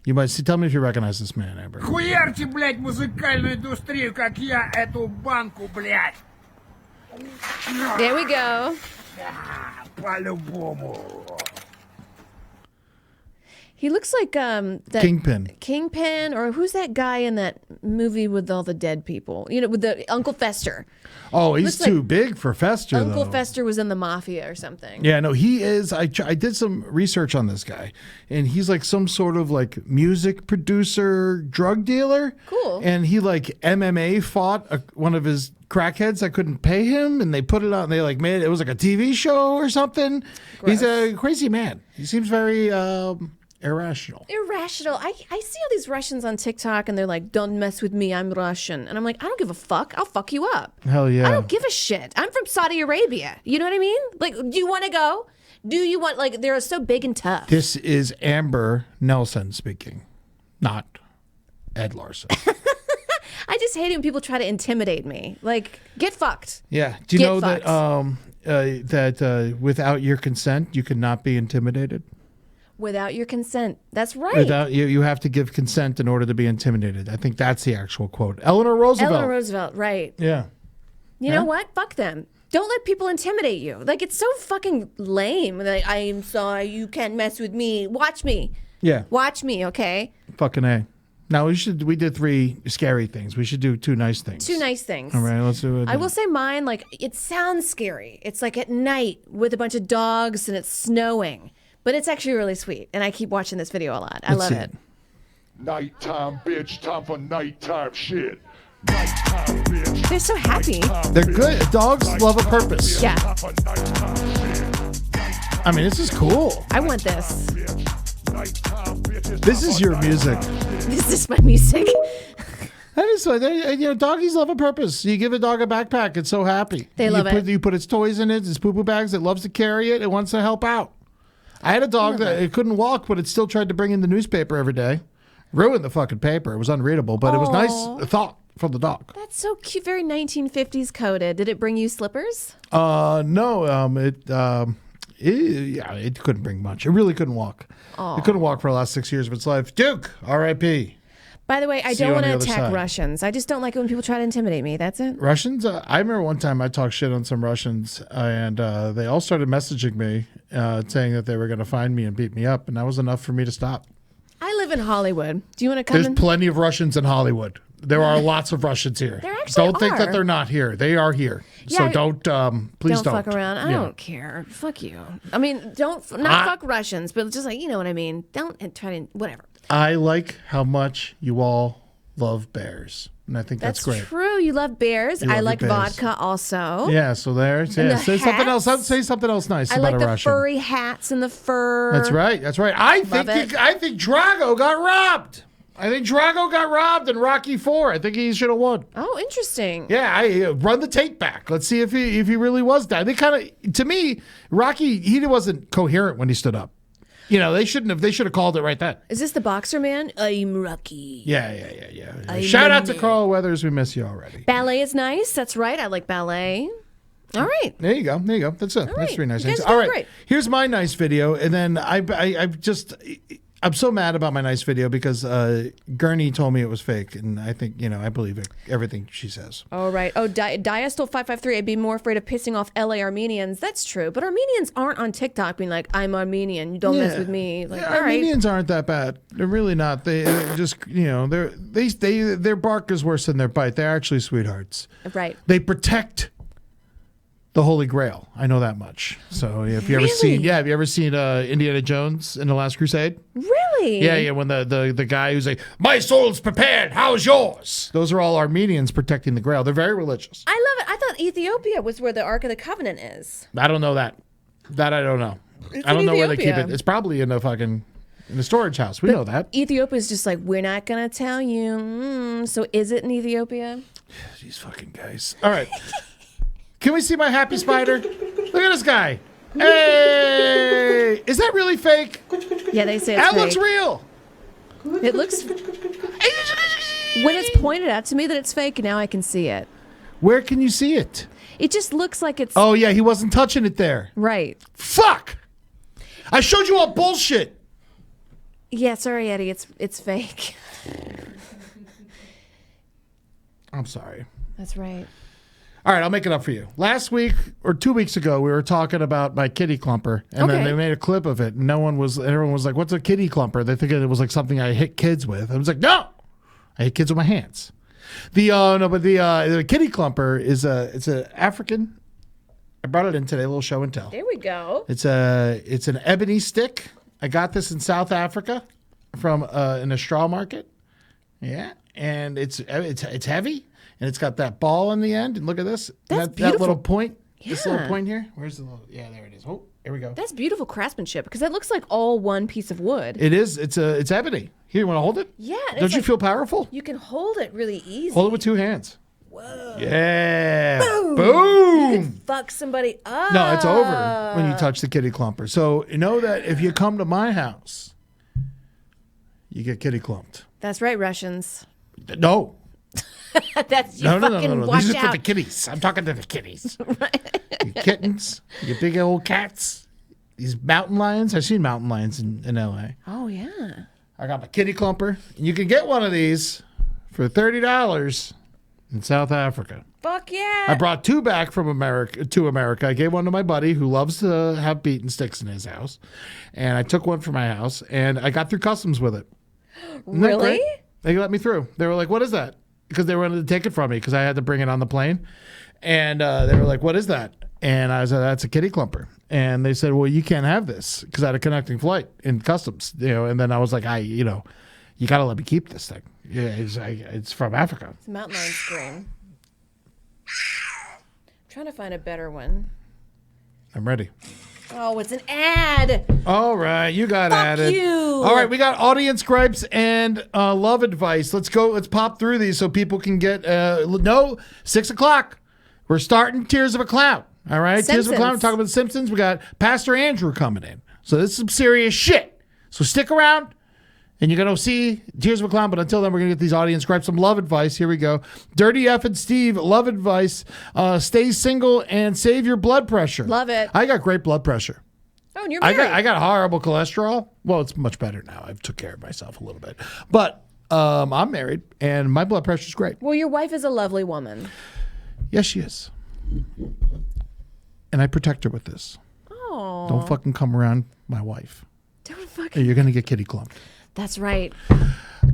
You might see. Tell me if you recognize this man, Amber. Хуярьте, блядь, музыкальную индустрию, как я, эту банку, блядь. There we go. По-любому. He looks like that Kingpin, or who's that guy in that movie with all the dead people? You know, with the Uncle Fester. Oh, he's Looks too like big for Fester, Uncle though. Fester was in the mafia or something. Yeah, no, he is. I did some research on this guy, and he's like some sort of like music producer, drug dealer. Cool. And he like MMA fought one of his crackheads that couldn't pay him, and they put it on. They like made it was like a TV show or something. He's a crazy man. He seems very irrational. Irrational. I see all these Russians on TikTok and they're like, don't mess with me, I'm Russian. And I'm like, I don't give a fuck. I'll fuck you up. Hell yeah. I don't give a shit. I'm from Saudi Arabia. You know what I mean? Like, do you want to go? Do you want, like, they're so big and tough. This is Amber Nelson speaking, not Ed Larson. I just hate it when people try to intimidate me. Like, get fucked. Yeah. Do you Get know fucked. that without your consent, you cannot be intimidated? Without your consent. That's right. Without you have to give consent in order to be intimidated. I think that's the actual quote. Eleanor Roosevelt. Eleanor Roosevelt, right. Yeah. You know what? Fuck them. Don't let people intimidate you. Like, it's so fucking lame. Like, I am sorry, you can't mess with me. Watch me. Yeah. Watch me, okay? Fucking A. Now we did 3 scary things. We should do 2 nice things. 2 nice things. All right, let's do it. I will say mine, like, it sounds scary. It's like at night with a bunch of dogs and it's snowing. But it's actually really sweet. And I keep watching this video a lot. I love it. Nighttime, bitch. Time for nighttime shit. Nighttime, bitch. They're so happy. They're good. Dogs love a purpose. Yeah. Time for nighttime shit. I mean, this is cool. I want this. Nighttime, bitch. This is your music. This is my music. That is, doggies love a purpose. You give a dog a backpack, it's so happy. They love it. You put its toys in it, its poo-poo bags, it loves to carry it, it wants to help out. I had a dog that it couldn't walk, but it still tried to bring in the newspaper every day. Ruined the fucking paper. It was unreadable, but it was nice thought from the dog. That's so cute. Very 1950s coded. Did it bring you slippers? No, it couldn't bring much. It really couldn't walk. It couldn't walk for the last 6 years of its life. Duke, R.I.P. By the way, I See you don't on want to the other attack side. Russians. I just don't like it when people try to intimidate me. That's it. Russians? I remember one time I talked shit on some Russians, and they all started messaging me saying that they were going to find me and beat me up, and that was enough for me to stop. I live in Hollywood. Do you want to come There's in? plenty of Russians in Hollywood. There are lots of Russians here. There actually Don't think are. that they're not here. They are here. Yeah, So please don't. fuck around. I Yeah. don't care. Fuck you. I mean, not fuck Russians, but just like, you know what I mean. Don't try to, whatever. I like how much you all love bears, and I think that's great. true. You love bears. You I love like your bears. vodka also. Yeah, so there's And the say something else. hats. Say something else nice I about like a the Russian. furry hats and the fur. That's right. That's right. I it. think Drago got robbed. I think Drago got robbed in Rocky IV. I think he should have won. Oh, interesting. Yeah, I run the tape back. Let's see if he really was down. They kind of, to me, Rocky, he wasn't coherent when he stood up. You know, they should have called it right then. Is this the boxer man? I'm Rocky. Yeah. Shout out to Carl Weathers. We miss you already. Ballet is nice. That's right. I like ballet. All right. There you go. That's it. That's right. 3 nice You guys things. are All doing right. great. Here's my nice video, and then I'm so mad about my nice video because Gurney told me it was fake, and I think, I believe everything she says. All right. Oh, Diastole 553. I'd be more afraid of pissing off LA Armenians. That's true. But Armenians aren't on TikTok being like, I'm Armenian. You don't mess with me. Like, all right. Armenians aren't that bad. They're really not. They're just, their bark is worse than their bite. They're actually sweethearts. Right. They protect the Holy Grail. I know that much. So if you Really? have you ever seen Indiana Jones and the Last Crusade? Really? Yeah. When the guy who's like, my soul's prepared, how's yours? Those are all Armenians protecting the Grail. They're very religious. I love it. I thought Ethiopia was where the Ark of the Covenant is. I don't know that. That I don't know. It's I don't in know where they keep Ethiopia. it. It's probably in the storage house. We know that. Ethiopia is just like, we're not going to tell you. So is it in Ethiopia? These fucking guys. All right. Can we see my happy spider? Look at this guy. Hey! Is that really fake? Yeah, they say it's That fake. looks real. It looks... When it's pointed out to me that it's fake, now I can see it. Where can you see it? It just looks like it's... Oh, yeah, he wasn't touching it there. Right. Fuck! I showed you all bullshit. Yeah, sorry, Eddie. It's fake. I'm sorry. That's right. All right, I'll make it up for you. Last week or 2 weeks ago, we were talking about my kitty clumper, and then Okay. they made a clip of it. And everyone was like, "What's a kitty clumper?" They think it was like something I hit kids with. I was like, "No, I hit kids with my hands." The kitty clumper is it's an African. I brought it in today, a little show and tell. There we go. It's an ebony stick. I got this in South Africa from in a straw market. Yeah, and it's heavy. And it's got that ball in the end. And look at this. That's that beautiful. little point. This little Yeah. point here. Where's the little... Yeah, there it is. Oh, here we go. That's beautiful craftsmanship because that looks like all one piece of wood. It is. It's ebony. Here, you want to hold it? Yeah. it's Don't you like- feel powerful? You can hold it really easy. Hold it with 2 hands. Whoa. Yeah. Boom. Boom. You can fuck somebody up. No, it's over when you touch the kitty clumper. So you know that if you come to my house, you get kitty clumped. That's right, Russians. No. That's you No. fucking watch These are for out. the kitties. I'm talking to the kitties. Your kittens, your big old cats, these mountain lions. I've seen mountain lions in LA. Oh yeah. I got my kitty clumper. And you can get one of these for $30 in South Africa. Fuck yeah. I brought 2 back from America. I gave one to my buddy who loves to have beaten sticks in his house. And I took one for my house and I got through customs with it. Isn't that Really? great? They let me through. They were like, "What is that?" Because they wanted to take it from me because I had to bring it on the plane. And they were like, "What is that?" And I said, "That's a kitty clumper." And they said, "Well, you can't have this because I had a connecting flight in customs." And then I was like, you got to let me keep this thing. Yeah, it's from Africa. It's a mountain lion scream. I'm trying to find a better one. I'm ready. Oh, it's an ad. All right, you got at it. you. All right, we got audience gripes and love advice. Let's go. Let's pop through these so people can get. 6 o'clock. We're starting Tears of a Clown. All right, Tears of a Clown. We're Simpsons. talking about the Simpsons. We got Pastor Andrew coming in. So this is some serious shit. So stick around. And you're going to see Tears of a Clown. But until then, we're going to get these audience gripes, some love advice. Here we go. Dirty F and Steve, love advice. Stay single and save your blood pressure. Love it. I got great blood pressure. Oh, and you're I married. got horrible cholesterol. Well, it's much better now. I've took care of myself a little bit. But I'm married, and my blood pressure's great. Well, your wife is a lovely woman. Yes, she is. And I protect her with this. Oh. Don't fucking come around my wife. Don't Or fucking. you're going to get kitty clumped. That's right.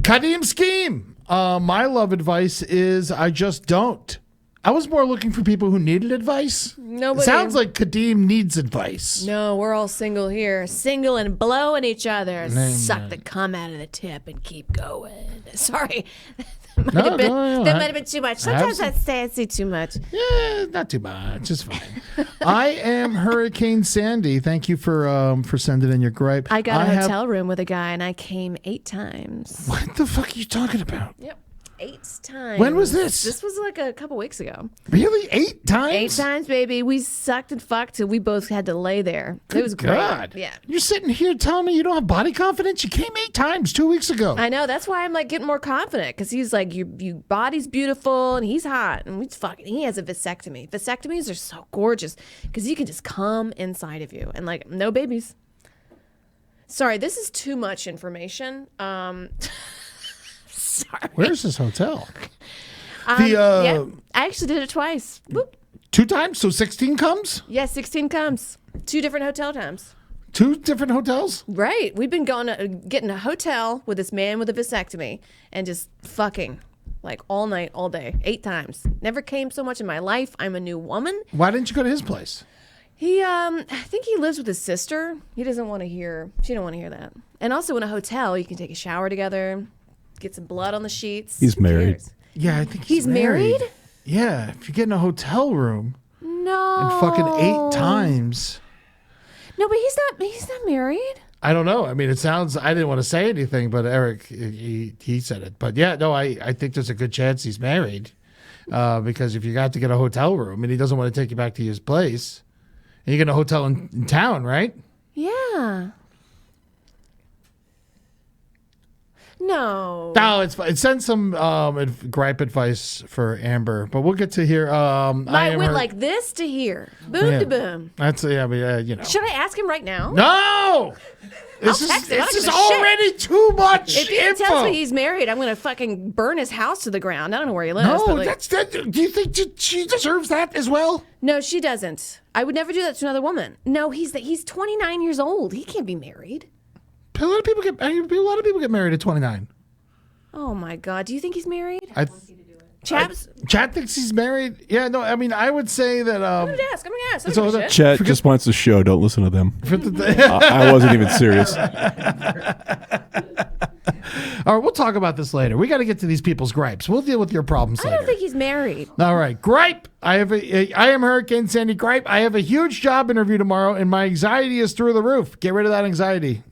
Kadim Scheme. My love advice is I just don't. I was more looking for people who needed advice. Nobody. It sounds like Kadim needs advice. No, we're all single here. Single and blowing each other. Amen. Suck the cum out of the tip and keep going. Sorry. That might have been too much. Sometimes some- I say too much. Yeah, not too much. It's fine. I am Hurricane Sandy. Thank you for sending in your gripe. I got a hotel room with a guy, and I came 8 times. What the fuck are you talking about? Yep. 8 times. When was this? This was like a couple weeks ago. Really? 8 times? 8 times, baby. We sucked and fucked till we both had to lay there. It was God. great. Yeah. You're sitting here telling me you don't have body confidence? You came 8 times 2 weeks ago. I know. That's why I'm like getting more confident because he's like, your body's beautiful and he's hot and he has a vasectomy. Vasectomies are so gorgeous because you can just come inside of you and like no babies. Sorry, this is too much information. Sorry. Where's this hotel? Yeah, I actually did it twice. Whoop. 2 times? So 16 comes? Yeah, 16 comes. 2 different hotel times. 2 different hotels? Right. We've been going to getting a hotel with this man with a vasectomy and just fucking like all night, all day, 8 times. Never came so much in my life. I'm a new woman. Why didn't you go to his place? I think he lives with his sister. She don't want to hear that. And also in a hotel, you can take a shower together, get some blood on the sheets. He's Who married. cares? Yeah, I think He's married? Yeah, if you get in a hotel room No. and fucking 8 times. No, but he's not married. I don't know. I mean, it sounds, I didn't want to say anything, but Eric, he said it. But yeah, no, I think there's a good chance he's married. Because if you got to get a hotel room and he doesn't want to take you back to his place, and you get a hotel in town, right? Yeah. No. No, it's fine. Send some gripe advice for Amber, but we'll get to here. I Mine am went her- like this to here. Boom Yeah. to boom. That's you know. Should I ask him right now? No. This text him. I don't is give a shit. already too much If he info. tells me he's married, I'm gonna fucking burn his house to the ground. I don't know where he lives. No, but like, that's that. Do you think she deserves that as well? no, she doesn't. I would never do that to another woman. No, he's 29 years old. He can't be married. A lot of people get married at 29. Oh my God. Do you think he's married? Chaps? Chat thinks he's married. Yeah, no, I mean, I would say that. I'm gonna ask. I don't So give a that- shit. Chet just wants the show. Don't listen to them. I wasn't even serious. All right, we'll talk about this later. We got to get to these people's gripes. We'll deal with your problems I later. don't think he's married. All right, gripe. I am Hurricane Sandy Gripe. I have a huge job interview tomorrow, and my anxiety is through the roof. Get rid of that anxiety.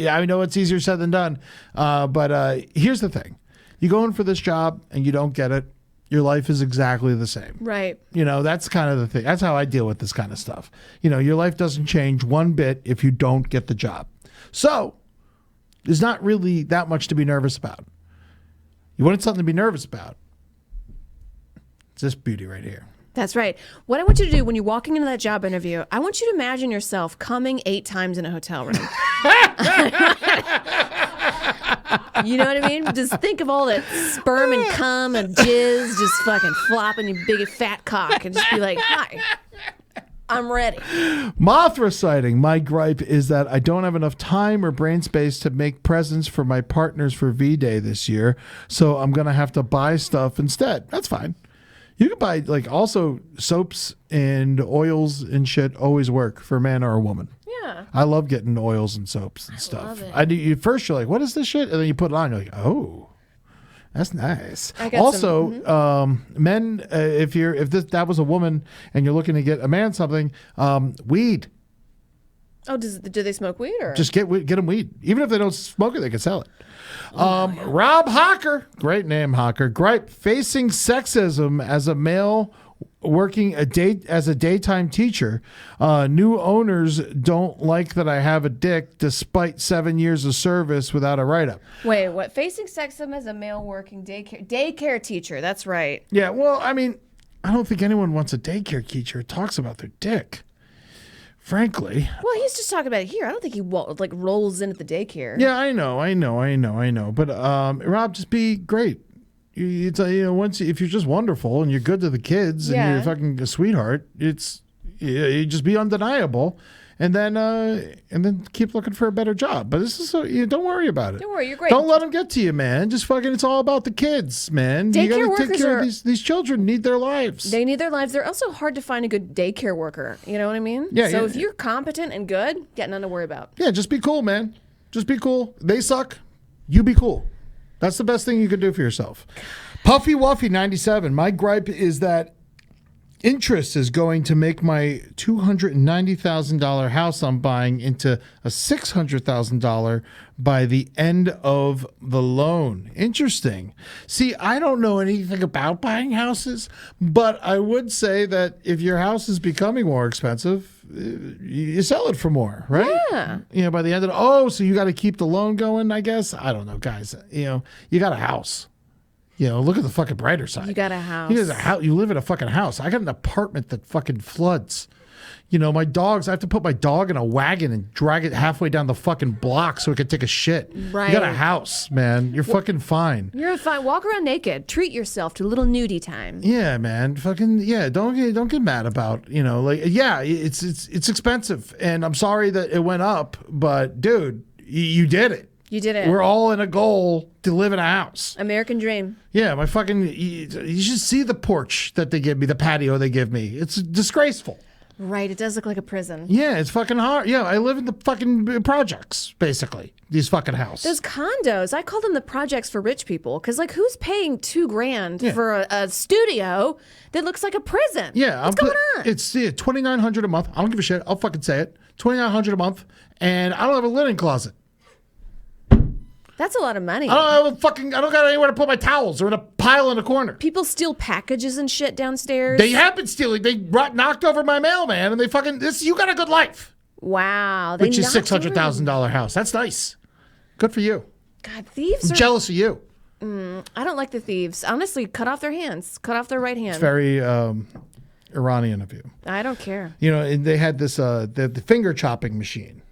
I know it's easier said than done, but here's the thing: you go in for this job and you don't get it, your life is exactly the same. Right. You know, that's kind of the thing. That's how I deal with this kind of stuff. You know, your life doesn't change one bit if you don't get the job. So there's not really that much to be nervous about. You wanted something to be nervous about. It's this beauty right here. That's right. What I want you to do when you're walking into that job interview, I want you to imagine yourself coming 8 times in a hotel room. You know what I mean? Just think of all that sperm and cum and jizz just fucking flopping your big fat cock and just be like, hi, I'm ready. Mothra sighting. My gripe is that I don't have enough time or brain space to make presents for my partners for V-Day this year, so I'm going to have to buy stuff instead. That's fine. You can buy, like, also soaps and oils and shit always work for a man or a woman. Yeah. I love getting oils and soaps and stuff. love it. You first you're like, what is this shit? And then you put it on, you're like, oh, that's nice. I got Also, men, if that was a woman and you're looking to get a man something, weed. Oh, do they smoke weed or? Just get them weed. Even if they don't smoke it, they can sell it. Rob Hocker, great name, Hocker. Gripe: facing sexism as a male working as a daytime teacher. New owners don't like that I have a dick despite 7 years of service without a write-up. Wait, what? Facing sexism as a male working daycare teacher. That's right. Yeah, well, I mean, I don't think anyone wants a daycare teacher who talks about their dick. Frankly. Well, he's just talking about it here. I don't think he like rolls in at the daycare. Yeah, I know. But Rob, just be great. Once if you're just wonderful and you're good to the kids and you're fucking a sweetheart, you just be undeniable, and then keep looking for a better job. But this is don't worry about it. Don't worry, you're great. Don't let them get to you, man. Just fucking, it's all about the kids, man. You Daycare gotta take workers care are- of these children. Need their lives. They need their lives. They're also hard to find a good daycare worker. You know what I mean? Yeah, So yeah. if you're competent and good, got nothing to worry about. Yeah, just be cool, man. Just be cool. They suck. You be cool. That's the best thing you could do for yourself. Puffy Wuffy 97. My gripe is that interest is going to make my $290,000 house I'm buying into a $600,000 by the end of the loan. Interesting. See, I don't know anything about buying houses, but I would say that if your house is becoming more expensive, you sell it for more, right? Yeah. You know, by the end of so you got to keep the loan going, I guess. I don't know, guys. You know, you got a house. You know, look at the fucking brighter side. You got a house. You live in a fucking house. I got an apartment that fucking floods. You know, my dogs, I have to put my dog in a wagon and drag it halfway down the fucking block so it can take a shit. Right. You got a house, man. You're fucking fine. You're fine. Walk around naked. Treat yourself to a little nudie time. Yeah, man. Fucking yeah. Don't get mad about, you know, like yeah, it's expensive, and I'm sorry that it went up, but dude, you did it. You did it. We're all in a goal to live in a house. American dream. Yeah, my fucking. You should see the porch that they give me, the patio they give me. It's disgraceful. Right, it does look like a prison. Yeah, it's fucking hard. Yeah, I live in the fucking projects, basically. These fucking houses. Those condos, I call them the projects for rich people. Because, like, who's paying $2,000 for a studio that looks like a prison? Yeah, what's going on? It's $2,900 a month. I don't give a shit. I'll fucking say it. $2,900 a month, and I don't have a linen closet. That's a lot of money. I don't got anywhere to put my towels. They're in a pile in a corner. People steal packages and shit downstairs. They have been stealing. They knocked over my mailman, and they fucking you got a good life. Wow, Which is $600,000 house. That's nice. Good for you. God, thieves I'm are jealous of you. I don't like the thieves. Honestly, cut off their hands. Cut off their right hand. It's very Iranian of you. I don't care. You know, and they had this the finger chopping machine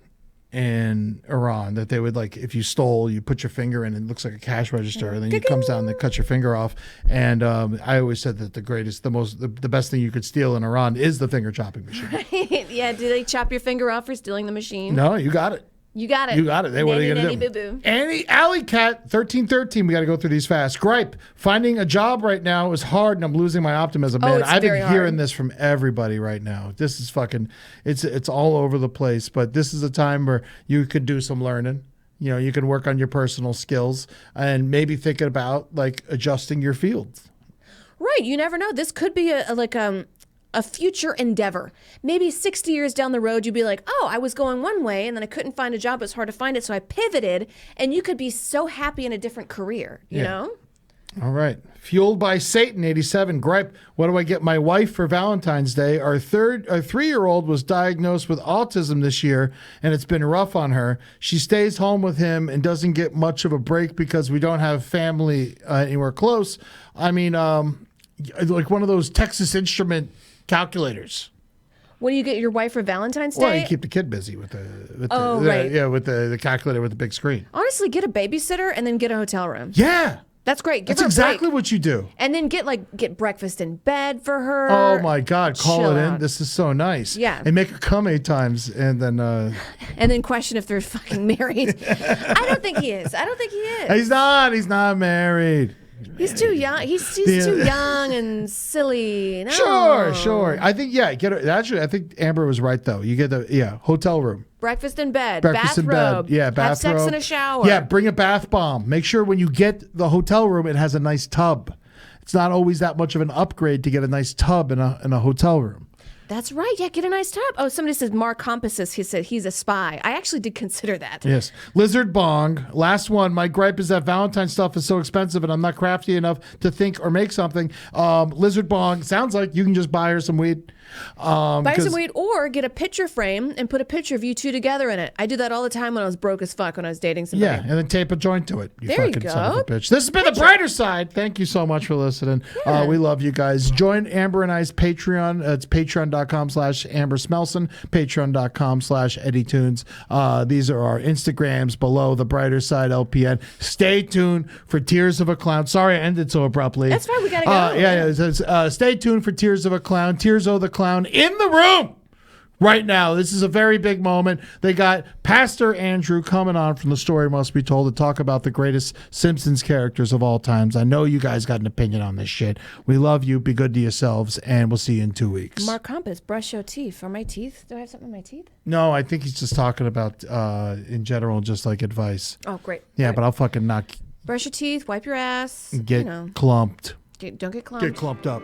in Iran that they would, like, if you stole, you put your finger in and it looks like a cash register, and then it comes down and they cut your finger off. And I always said that the best thing you could steal in Iran is the finger chopping machine. Yeah, do they chop your finger off for stealing the machine? No, you got it. You got it. You got it. Hey, what are you Nanny, gonna do? boo-boo. Annie Alley Cat 1313. We got to go through these fast. Gripe: finding a job right now is hard, and I'm losing my optimism. Man, it's I've been very hearing hard. this from everybody right now. This is fucking. It's all over the place. But this is a time where you could do some learning. You know, you can work on your personal skills and maybe thinking about like adjusting your fields. Right. You never know. This could be a future endeavor. Maybe 60 years down the road, you'd be like, oh, I was going one way and then I couldn't find a job. It was hard to find it. So I pivoted, and you could be so happy in a different career, you know? All right. Fueled by Satan 87. Gripe: what do I get my wife for Valentine's Day? Our 3-year-old was diagnosed with autism this year, and it's been rough on her. She stays home with him and doesn't get much of a break because we don't have family anywhere close. I mean, like one of those Texas Instrument calculators. What do you get your wife for Valentine's Day? Well, you keep the kid busy with the calculator with the big screen. Honestly, get a babysitter and then get a hotel room. Yeah. That's great. Give That's her a exactly break. what you do. And then get breakfast in bed for her. Oh my God, call Chill it in. out. This is so nice. Yeah. And make her come 8 times and then And then question if they're fucking married. I don't think he is. he's not married. He's too young. He's too young and silly. No. Sure. I think get her. Actually, I think Amber was right though. You get the hotel room. Breakfast in bed. Breakfast in bathrobe. bed. Yeah, bathrobe. Have sex in a shower. Yeah, bring a bath bomb. Make sure when you get the hotel room, it has a nice tub. It's not always that much of an upgrade to get a nice tub in a hotel room. That's right. Yeah, get a nice tub. Oh, somebody says Mark Compassus. He said he's a spy. I actually did consider that. Yes. Lizard Bong. Last one. My gripe is that Valentine stuff is so expensive and I'm not crafty enough to think or make something. Lizard Bong. Sounds like you can just buy her some weed. Buy some weed or get a picture frame and put a picture of you two together in it. I did that all the time when I was broke as fuck when I was dating somebody. Yeah, and then tape a joint to it. There you fucking son of go. a bitch. This has been The Brighter Side. Thank you so much for listening. We love you guys. Join Amber and I's Patreon. It's patreon.com/Amber Smelson, patreon.com/Eddie Tunes. These are our Instagrams below, The Brighter Side LPN. Stay tuned for Tears of a Clown. Sorry I ended so abruptly. That's fine. We got to go. Stay tuned for Tears of a Clown. Tears of the Clown in the room right now. This is a very big moment. They got Pastor Andrew coming on from The Story Must Be Told to talk about the greatest Simpsons characters of all times. I know you guys got an opinion on this shit. We love you. Be good to yourselves, and we'll see you in 2 weeks. Mark Compass, brush your teeth. For my teeth? Do I have something in my teeth? No, I think he's just talking about in general, just like advice. Oh, great. Yeah, but I'll fucking knock Brush your teeth, wipe your ass. Get you know, clumped. don't get clumped. Get clumped up.